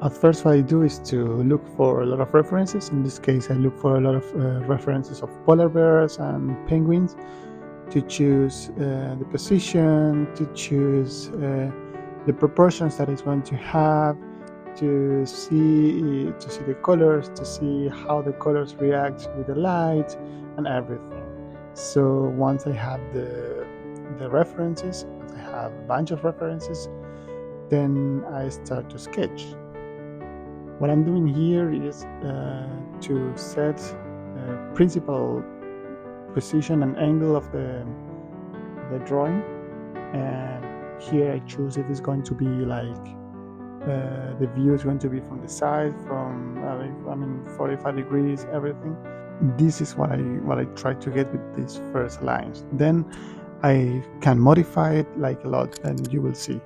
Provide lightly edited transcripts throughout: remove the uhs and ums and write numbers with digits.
At first, what I do is to look for a lot of references. In this case, I look for a lot of references of polar bears and penguins to choose the position, to choose the proportions that it's going to have, to see the colors, to see how the colors react with the light and everything. So once I have the references, once I have a bunch of references, then I start to sketch. What I'm doing here is to set the principal position and angle of the drawing, and here I choose if it's going to be like the view is going to be from the side, from 45 degrees, everything. This is what I try to get with these first lines. Then I can modify it like a lot, and you will see.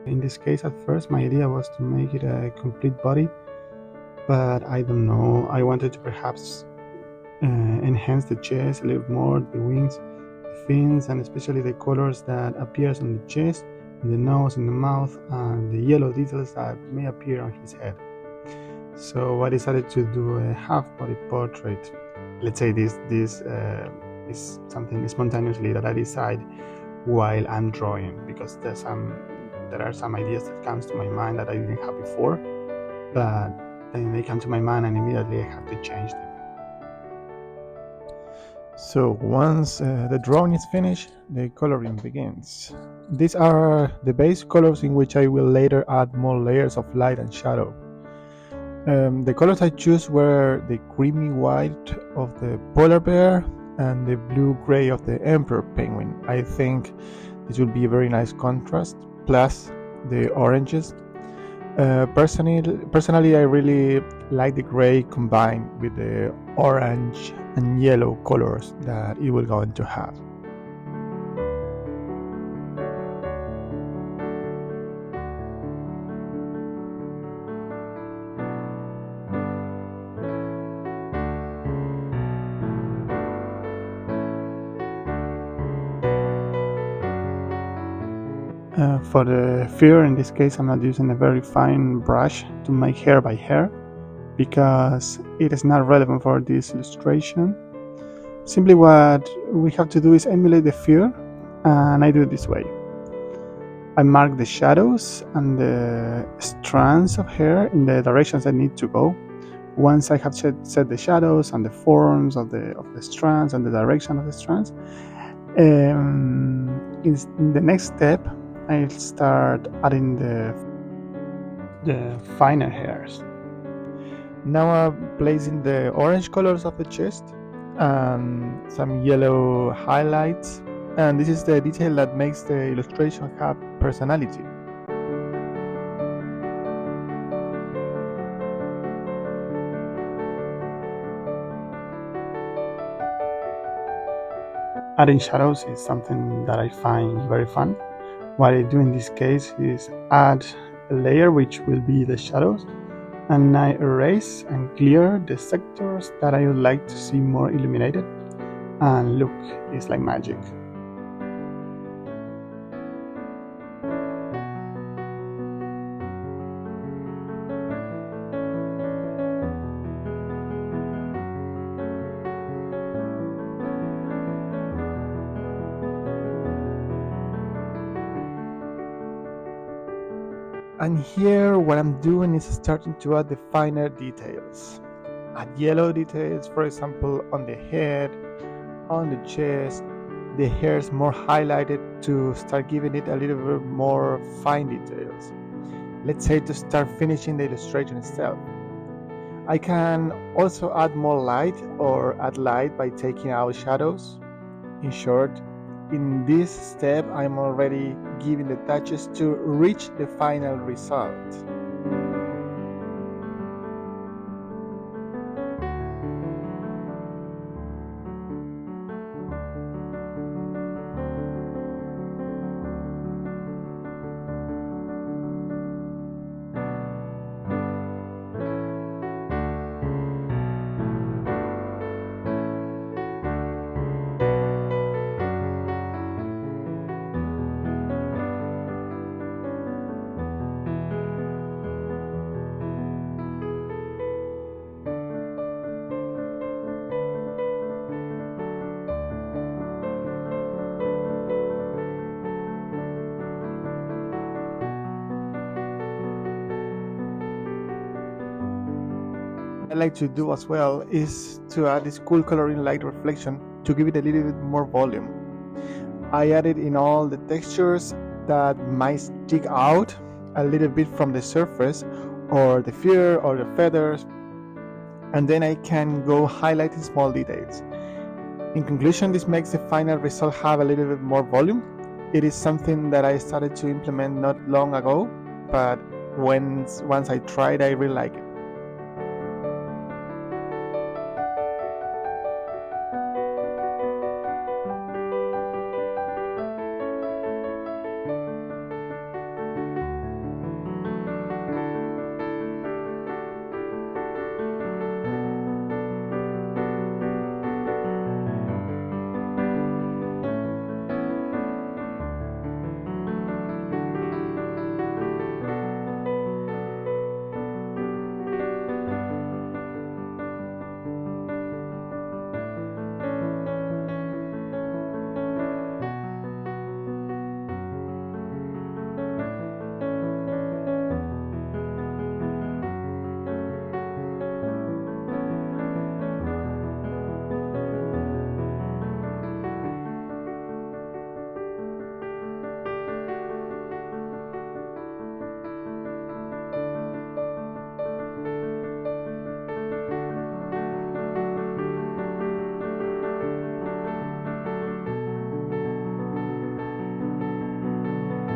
In this case, at first, my idea was to make it a complete body, but I don't know. I wanted to perhaps enhance the chest a little more, the wings, the fins, and especially the colors that appears on the chest, in the nose, in the mouth, and the yellow details that may appear on his head. So I decided to do a half-body portrait. Let's say this is something spontaneously that I decide while I'm drawing, because there are some ideas that comes to my mind that I didn't have before, but then they come to my mind and immediately I have to change them. So once the drawing is finished, the coloring begins. These are the base colors in which I will later add more layers of light and shadow. The colors I chose were the creamy white of the polar bear and the blue-gray of the emperor penguin. I think this will be a very nice contrast, plus the oranges. Personally, I really like the gray combined with the orange and yellow colors that it will going to have. For the fur, in this case, I'm not using a very fine brush to make hair by hair, because it is not relevant for this illustration. Simply what we have to do is emulate the fur, and I do it this way. I mark the shadows and the strands of hair in the directions I need to go. Once I have set the shadows and the forms of the strands and the direction of the strands, in the next step, I'll start adding the finer hairs. Now I'm placing the orange colors of the chest and some yellow highlights, and this is the detail that makes the illustration have personality. Adding shadows is something that I find very fun. What I do in this case is add a layer which will be the shadows, and I erase and clear the sectors that I would like to see more illuminated, and look, it's like magic. And here what I'm doing is starting to add the finer details. Add yellow details, for example, on the head, on the chest, the hairs more highlighted to start giving it a little bit more fine details. Let's say to start finishing the illustration itself. I can also add more light or add light by taking out shadows. In short, in this step, I'm already giving the touches to reach the final result. I like to do as well is to add this cool coloring light reflection to give it a little bit more volume. I added in all the textures that might stick out a little bit from the surface, or the fur or the feathers, and then I can go highlighting small details. In conclusion, this makes the final result have a little bit more volume. It is something that I started to implement not long ago, but once I tried, I really like it.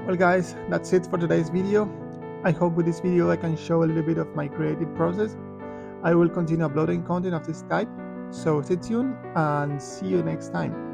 Well guys, that's it for today's video. I hope with this video I can show a little bit of my creative process. I will continue uploading content of this type, so stay tuned and see you next time.